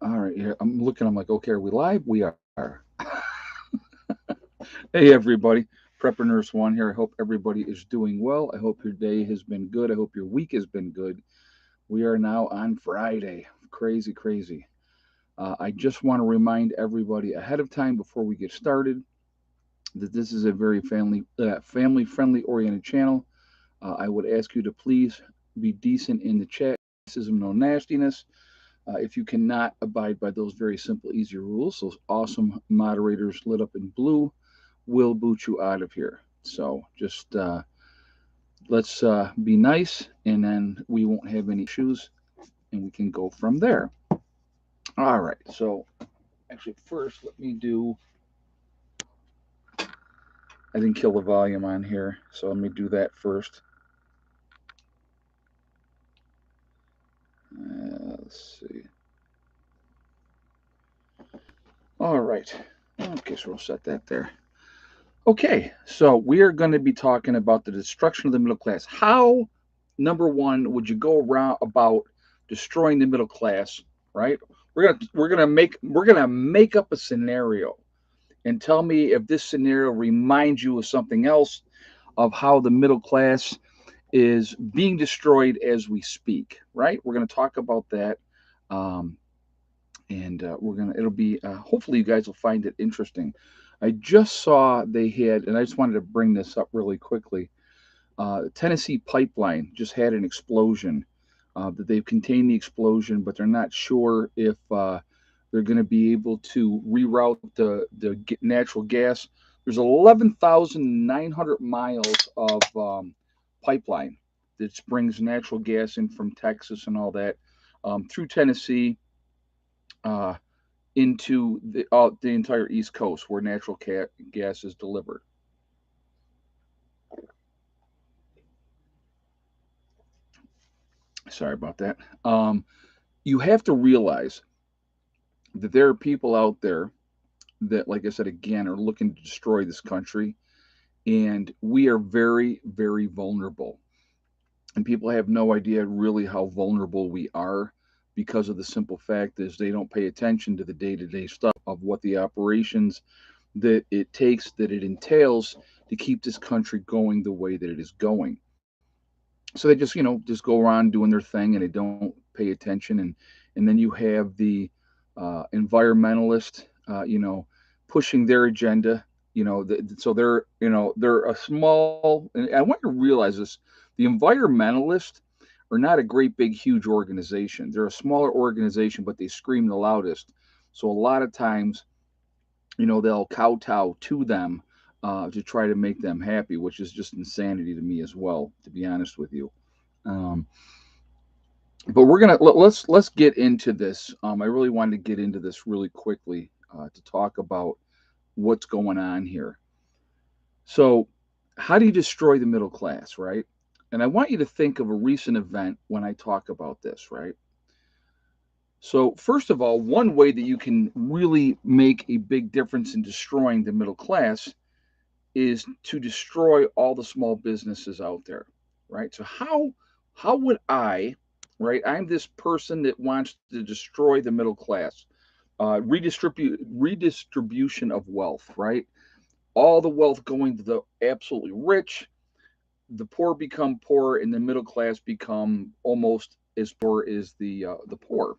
All right, here I'm looking. I'm like, okay, are we live? We are. Hey, everybody. Prepper Nurse One here. I hope everybody is doing well. I hope your day has been good. I hope your week has been good. We are now on Friday. Crazy, crazy. I just want to remind everybody ahead of time before we get started that this is a very family friendly oriented channel. I would ask you to please be decent in the chat. Racism, no nastiness. If you cannot abide by those very simple, easy rules, those awesome moderators lit up in blue will boot you out of here. So just let's be nice, and then we won't have any issues, and we can go from there. All right. So actually, first, let me do. I didn't kill the volume on here, so let me do that first. Let's see. All right. Okay, so we'll set that there. Okay, so we are going to be talking about the destruction of the middle class. How, number one, would you go around about destroying the middle class? Right? We're gonna make up a scenario and tell me if this scenario reminds you of something else of how the middle class is being destroyed as we speak. Right? We're gonna talk about that, um, and it'll be hopefully you guys will find it interesting. I just saw they had, and I just wanted to bring this up really quickly. Tennessee pipeline just had an explosion. That they've contained the explosion, but they're not sure if they're going to be able to reroute the natural gas. There's 11,900 miles of pipeline that brings natural gas in from Texas and all that through Tennessee uh, into the entire East Coast where natural gas is delivered. Sorry about that. Um, you have to realize that there are people out there that, like I said again, are looking to destroy this country, and we are very, very vulnerable. And people have no idea really how vulnerable we are because of the simple fact is they don't pay attention to the day-to-day stuff of what the operations that it takes, that it entails to keep this country going the way that it is going. So they just just go around doing their thing and they don't pay attention, and then you have the environmentalist pushing their agenda. So they're a small, and I want you to realize this: the environmentalists are not a great big huge organization. They're a smaller organization, but they scream the loudest. So a lot of times they'll kowtow to them to try to make them happy, which is just insanity to me as well, to be honest with you. Um, but let's get into this. I really wanted to get into this really quickly to talk about what's going on here. So, how do you destroy the middle class, right? And I want you to think of a recent event when I talk about this, right? So, first of all, one way that you can really make a big difference in destroying the middle class is to destroy all the small businesses out there, right? So how would I, right? I'm this person that wants to destroy the middle class, redistribution of wealth, right? All the wealth going to the absolutely rich, the poor become poor, and the middle class become almost as poor as the poor.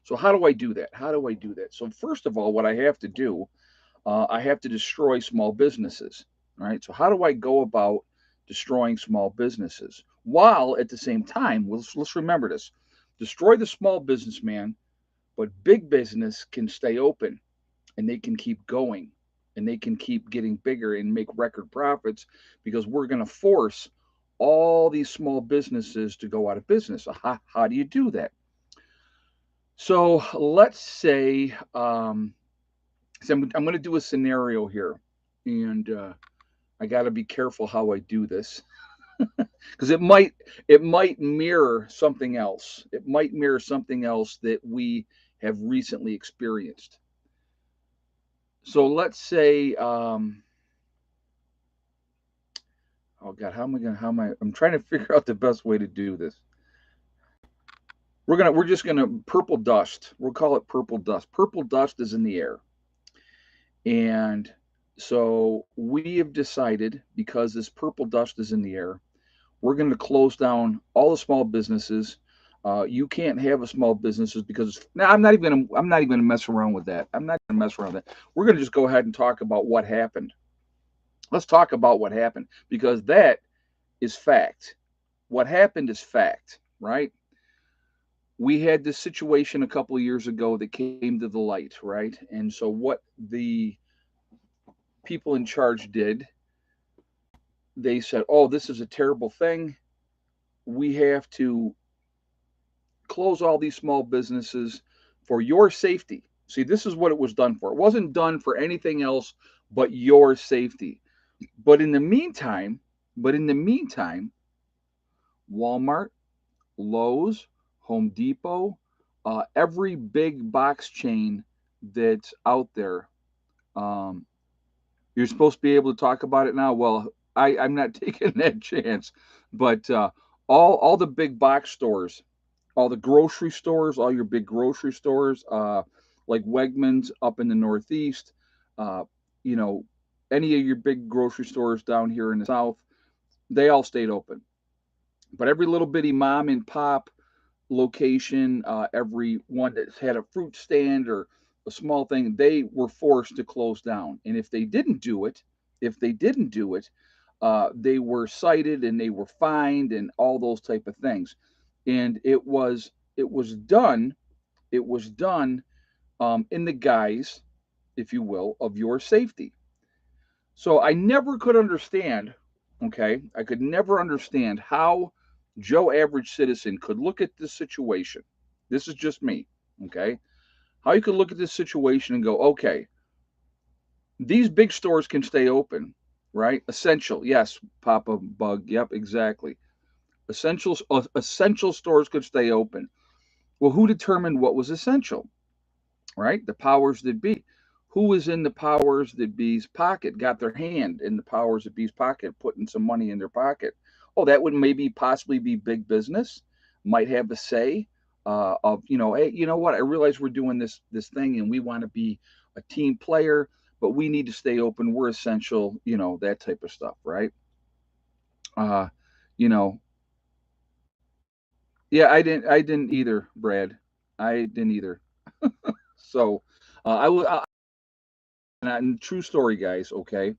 So how do I do that? How do I do that? So first of all, what I have to do I have to destroy small businesses. All right. So how do I go about destroying small businesses while at the same time? Let's remember this: destroy the small businessman, but big business can stay open and they can keep going and they can keep getting bigger and make record profits because we're going to force all these small businesses to go out of business. So how do you do that? So let's say so I'm going to do a scenario here, and I got to be careful how I do this because it might mirror something else. It might mirror something else that we have recently experienced. So let's say, oh God, how am I going? How am I? I'm trying to figure out the best way to do this. We're just gonna purple dust. We'll call it purple dust. Purple dust is in the air, and so we have decided, because this purple dust is in the air, we're going to close down all the small businesses. You can't have a small businesses because now I'm not even gonna mess around with that. I'm not gonna mess around with that. We're gonna just go ahead and talk about what happened. Let's talk about what happened because that is fact. What happened is fact, right? We had this situation a couple of years ago that came to the light, right? And so what the people in charge did, they said, "Oh, this is a terrible thing. We have to close all these small businesses for your safety." See, this is what it was done for. It wasn't done for anything else but your safety. But in the meantime, but in the meantime, Walmart, Lowe's, Home Depot, every big box chain that's out there, um, you're supposed to be able to talk about it now. Well, I'm not taking that chance, but all the big box stores, all the grocery stores, all your big grocery stores, like Wegmans up in the Northeast, uh, you know, any of your big grocery stores down here in the South, they all stayed open. But every little bitty mom and pop location, every one that had a fruit stand or a small thing, they were forced to close down. And if they didn't do it, they were cited and they were fined and all those type of things. And it was done. It was done in the guise, if you will, of your safety. So I never could understand. Okay, I could never understand how Joe Average Citizen could look at this situation. This is just me. Okay, how you could look at this situation and go, okay, these big stores can stay open, right? Essential, yes, Papa Bug. Yep, exactly. Essential stores could stay open. Well, who determined what was essential, right? The powers that be. Who was in the powers that be's pocket, got their hand in the powers that be's pocket, putting some money in their pocket? Oh, that would maybe possibly be big business, might have a say of, hey, you know what? I realize we're doing this thing and we want to be a team player, but we need to stay open. We're essential, that type of stuff, right? Uh, you know, yeah, I didn't either, Brad. I didn't either. So, I would, and true story, guys. Okay,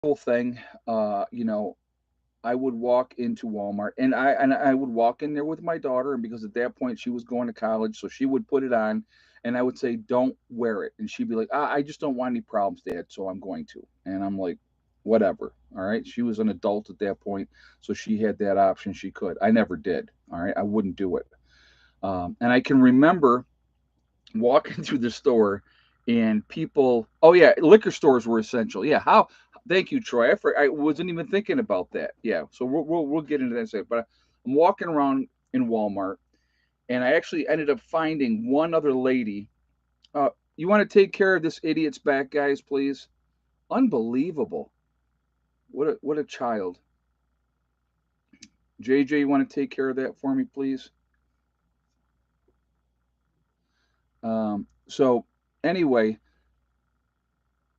whole thing. I would walk into Walmart, and I would walk in there with my daughter, and because at that point she was going to college, so she would put it on, and I would say, "Don't wear it," and she'd be like, "I just don't want any problems, Dad, so I'm going to," and I'm like, "Whatever." All right, she was an adult at that point, so she had that option. She could. I never did. All right, I wouldn't do it. And I can remember walking through the store and people, oh yeah, liquor stores were essential. Yeah, how? Thank you, Troy. I wasn't even thinking about that. Yeah, so we'll get into that in a second. But I'm walking around in Walmart, and I actually ended up finding one other lady. uh you want to take care of this idiot's back, guys, please? Unbelievable. What a child. JJ, you want to take care of that for me, please? So anyway,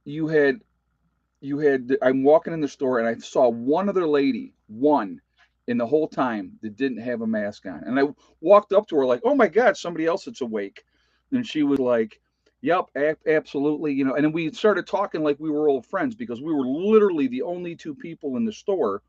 you had I'm walking in the store and I saw one other lady, one, in the whole time that didn't have a mask on. And I walked up to her like, "Oh my God, somebody else that's awake." And she was like, "Yep, absolutely." And then we started talking like we were old friends because we were literally the only two people in the store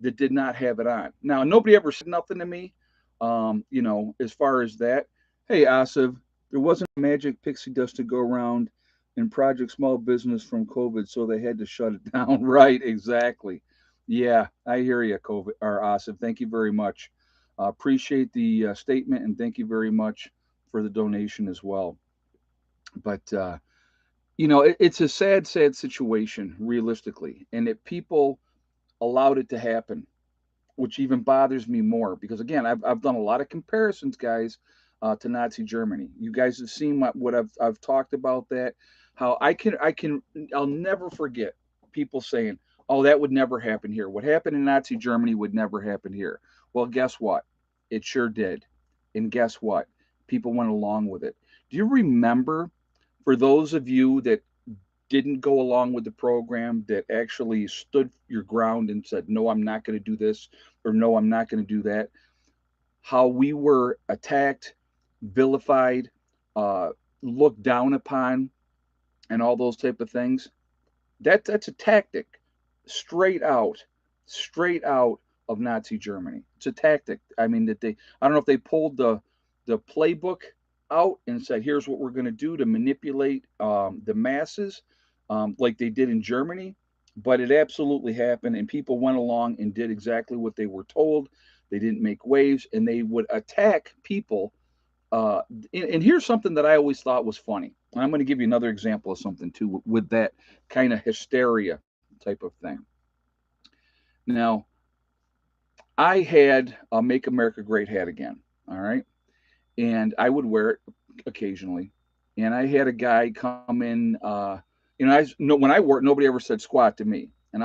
that did not have it on. Now, nobody ever said nothing to me, as far as that. Hey, Asif, there wasn't magic pixie dust to go around in Project Small Business from COVID, so they had to shut it down. Right, exactly. Yeah, I hear you, COVID or Asif. Thank you very much. Appreciate the statement, and thank you very much for the donation as well. But it's a sad, sad situation, realistically, and that people allowed it to happen, which even bothers me more because again, I've done a lot of comparisons, guys, to Nazi Germany. You guys have seen what I've talked about that. How I'll never forget people saying, "Oh, that would never happen here. What happened in Nazi Germany would never happen here." Well, guess what? It sure did. And guess what? People went along with it. Do you remember, for those of you that didn't go along with the program, that actually stood your ground and said, no, I'm not going to do this, or no, I'm not going to do that, how we were attacked, vilified, uh, looked down upon, and all those type of things? That's a tactic, straight out, straight out of Nazi Germany. It's a tactic. I mean, that they, I don't know if they pulled the playbook out and said, here's what we're going to do to manipulate the masses, like they did in Germany, but it absolutely happened, and people went along and did exactly what they were told. They didn't make waves, and they would attack people. uh, and here's something that I always thought was funny. And I'm going to give you another example of something too, with that kind of hysteria type of thing. Now, I had a "Make America Great" hat again. All right, and I would wear it occasionally. And I had a guy come in. I no, when I wore it, nobody ever said squat to me. And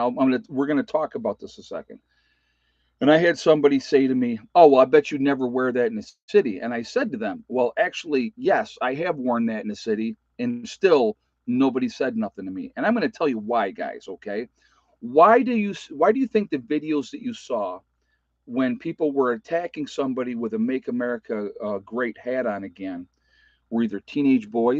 we're gonna talk about this a second. And I had somebody say to me, "Oh, well, I bet you never wear that in the city." And I said to them, "Well, actually, yes, I have worn that in the city, and still nobody said nothing to me." And I'm going to tell you why, guys. Okay, why do you think the videos that you saw when people were attacking somebody with a "Make America Great" hat on again were either teenage boys